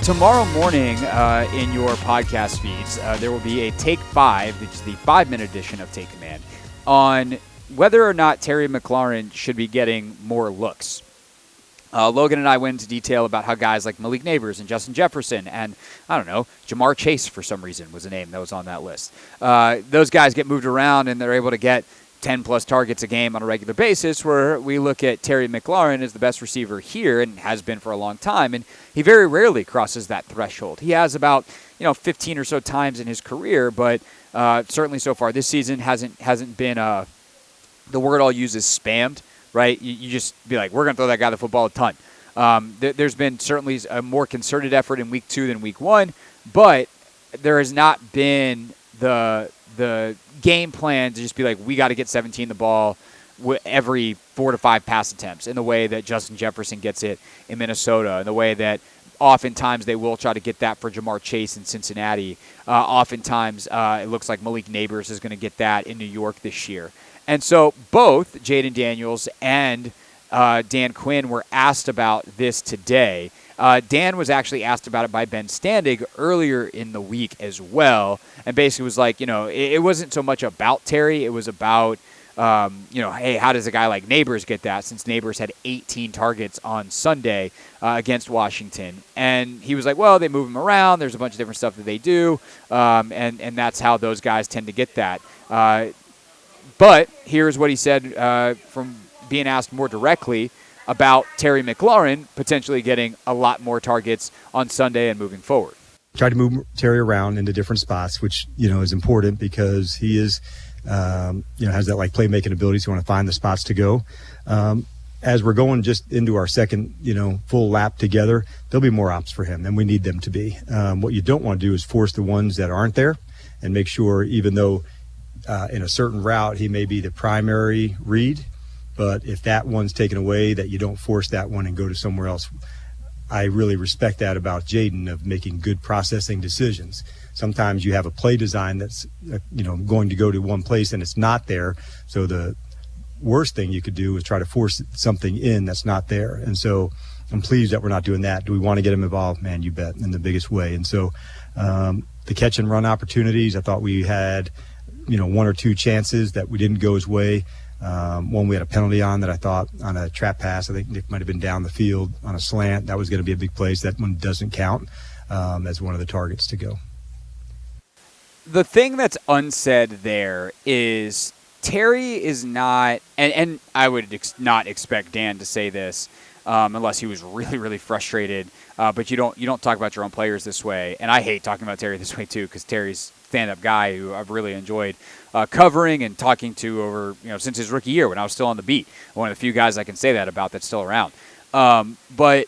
tomorrow morning in your podcast feeds, there will be a Take 5, which is the 5-minute edition of Take Command, on whether or not Terry McLaurin should be getting more looks. Logan and I went into detail about how guys like Malik Neighbors and Justin Jefferson and, I don't know, Jamar Chase, for some reason, was a name that was on that list. Those guys get moved around and they're able to get 10-plus targets a game on a regular basis, where we look at Terry McLaurin as the best receiver here and has been for a long time, and he very rarely crosses that threshold. He has about 15 or so times in his career, but certainly so far this season hasn't been the word I'll use is spammed. Right, you just be like, we're going to throw that guy the football a ton. There's been certainly a more concerted effort in week 2 than week 1, but there has not been the game plan to just be like, we got to get 17 the ball every 4 to 5 pass attempts in the way that Justin Jefferson gets it in Minnesota, in the way that oftentimes they will try to get that for Jamar Chase in Cincinnati. Oftentimes it looks like Malik Neighbors is going to get that in New York this year. And so both Jayden Daniels and Dan Quinn were asked about this today. Dan was actually asked about it by Ben Standig earlier in the week as well, and basically was like, it wasn't so much about Terry. It was about, hey, how does a guy like Neighbors get that, since Neighbors had 18 targets on Sunday against Washington. And he was like, well, they move him around. There's a bunch of different stuff that they do, and that's how those guys tend to get that. But here's what he said from being asked more directly about Terry McLaurin potentially getting a lot more targets on Sunday and moving forward. Try to move Terry around into different spots, which, is important because he is, has that playmaking ability. So you want to find the spots to go. As we're going just into our second, full lap together, there'll be more ops for him than we need them to be. What you don't want to do is force the ones that aren't there and make sure, even though in a certain route he may be the primary read, but if that one's taken away, that you don't force that one and go to somewhere else. I really respect that about Jayden, of making good processing decisions. Sometimes you have a play design that's going to go to one place and it's not there, so the worst thing you could do is try to force something in that's not there. And so I'm pleased that we're not doing that. Do we want to get him involved? Man, you bet, in the biggest way. And so the catch and run opportunities, I thought we had one or two chances that we didn't go his way. One we had a penalty on that I thought on a trap pass. I think Nick might have been down the field on a slant. That was going to be a big place. That one doesn't count as one of the targets to go. The thing that's unsaid there is Terry is not, and I would not expect Dan to say this unless he was really, really frustrated. But you don't talk about your own players this way. And I hate talking about Terry this way too, because Terry's stand-up guy who I've really enjoyed covering and talking to over, since his rookie year when I was still on the beat. One of the few guys I can say that about that's still around. But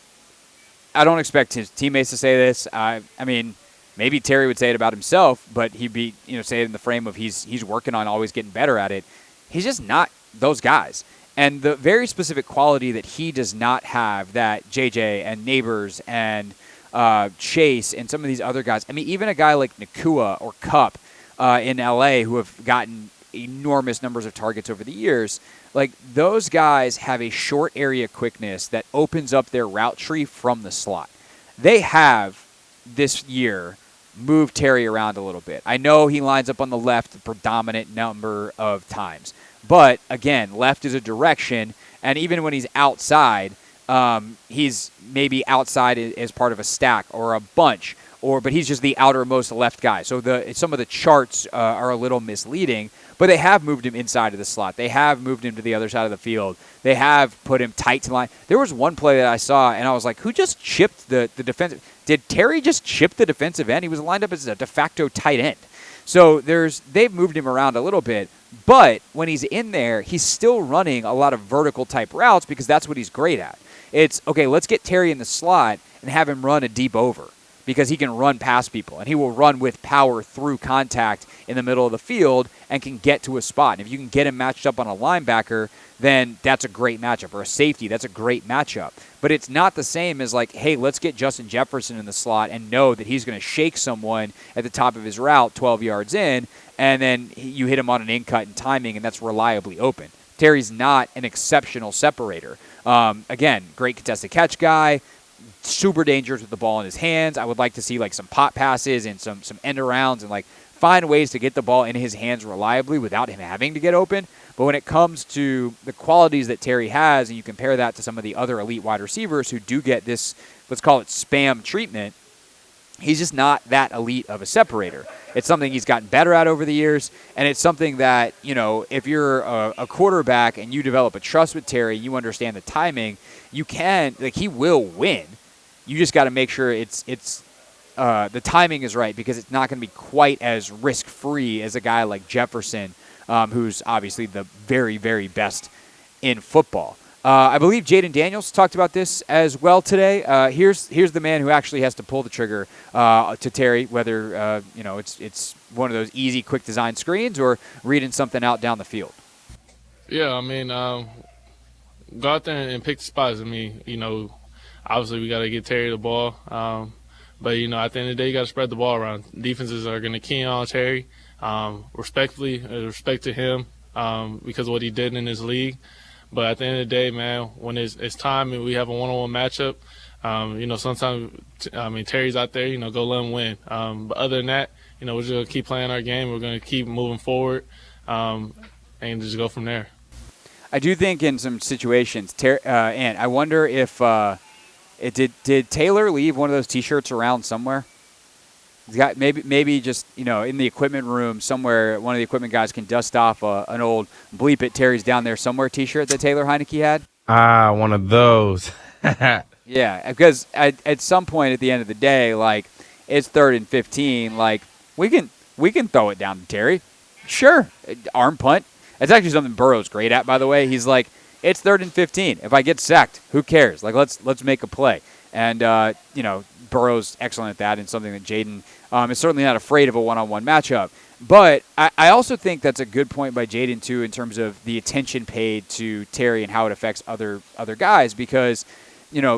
I don't expect his teammates to say this. I mean, maybe Terry would say it about himself, but he'd be, say it in the frame of he's working on always getting better at it. He's just not those guys. And the very specific quality that he does not have that JJ and Neighbors and Chase and some of these other guys, I mean, even a guy like Nakua or Kupp in LA who have gotten enormous numbers of targets over the years, like those guys have a short area quickness that opens up their route tree from the slot. They have this year moved Terry around a little bit. I know he lines up on the left the predominant number of times, but again, left is a direction, and even when he's outside, he's maybe outside as part of a stack or a bunch, but he's just the outermost left guy. So some of the charts are a little misleading, but they have moved him inside of the slot. They have moved him to the other side of the field. They have put him tight to line. There was one play that I saw, and I was like, who just chipped the defensive? Did Terry just chip the defensive end? He was lined up as a de facto tight end. So they've moved him around a little bit, but when he's in there, he's still running a lot of vertical type routes because that's what he's great at. It's, okay, let's get Terry in the slot and have him run a deep over because he can run past people, and he will run with power through contact in the middle of the field and can get to a spot. And if you can get him matched up on a linebacker, then that's a great matchup. Or a safety, that's a great matchup. But it's not the same as like, hey, let's get Justin Jefferson in the slot and know that he's going to shake someone at the top of his route 12 yards in, and then you hit him on an in-cut and timing, and that's reliably open. Terry's not an exceptional separator. Again, great contested catch guy, super dangerous with the ball in his hands. I would like to see like some pop passes and some end arounds and like find ways to get the ball in his hands reliably without him having to get open. But when it comes to the qualities that Terry has, and you compare that to some of the other elite wide receivers who do get this, let's call it spam treatment, he's just not that elite of a separator. It's something he's gotten better at over the years, and it's something that, you know, if you're a quarterback and you develop a trust with Terry, you understand the timing, you can, like, he will win. You just got to make sure the timing is right, because it's not going to be quite as risk-free as a guy like Jefferson, who's obviously the very, very best in football. I believe Jayden Daniels talked about this as well today. Here's the man who actually has to pull the trigger to Terry, whether it's one of those easy, quick design screens or reading something out down the field. Yeah, I mean, go out there and pick the spots. I mean, obviously we got to get Terry the ball. But, at the end of the day, you got to spread the ball around. Defenses are going to key on Terry, respect to him because of what he did in his league. But at the end of the day, man, when it's time and we have a one-on-one matchup, sometimes, Terry's out there, go let him win. But other than that, we're just going to keep playing our game. We're going to keep moving forward and just go from there. I do think in some situations, and I wonder if did Taylor leave one of those T-shirts around somewhere? He's got maybe just in the equipment room somewhere. One of the equipment guys can dust off an old "Bleep It, Terry's Down There Somewhere" T-shirt that Taylor Heineke had. One of those. Yeah, because at some point at the end of the day, like, it's 3rd and 15. Like, we can throw it down to Terry. Sure, arm punt. That's actually something Burrow's great at, by the way. He's like, it's 3rd and 15. If I get sacked, who cares? Like, let's make a play. And Burrow's excellent at that, and something that Jayden is certainly not afraid of a one-on-one matchup. But I also think that's a good point by Jayden, too, in terms of the attention paid to Terry and how it affects other guys, because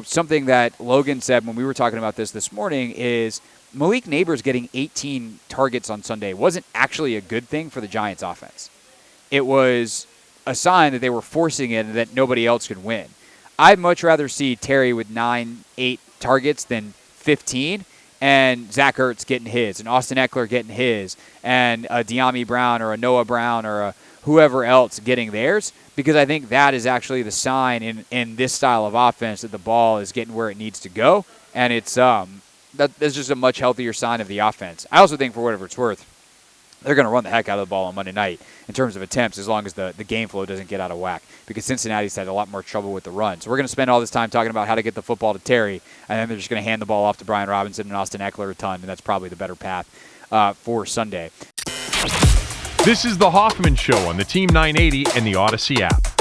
something that Logan said when we were talking about this morning is Malik Neighbors getting 18 targets on Sunday wasn't actually a good thing for the Giants offense. It was a sign that they were forcing it and that nobody else could win. I'd much rather see Terry with 9-8 targets than 15, and Zach Ertz getting his, and Austin Eckler getting his, and a De'Ami Brown or a Noah Brown or a whoever else getting theirs, because I think that is actually the sign in this style of offense that the ball is getting where it needs to go, and it's that's just a much healthier sign of the offense. I also think, for whatever it's worth, they're going to run the heck out of the ball on Monday night in terms of attempts, as long as the game flow doesn't get out of whack, because Cincinnati's had a lot more trouble with the run. So we're going to spend all this time talking about how to get the football to Terry, and then they're just going to hand the ball off to Brian Robinson and Austin Eckler a ton, and that's probably the better path for Sunday. This is The Hoffman Show on the Team 980 and the Odyssey app.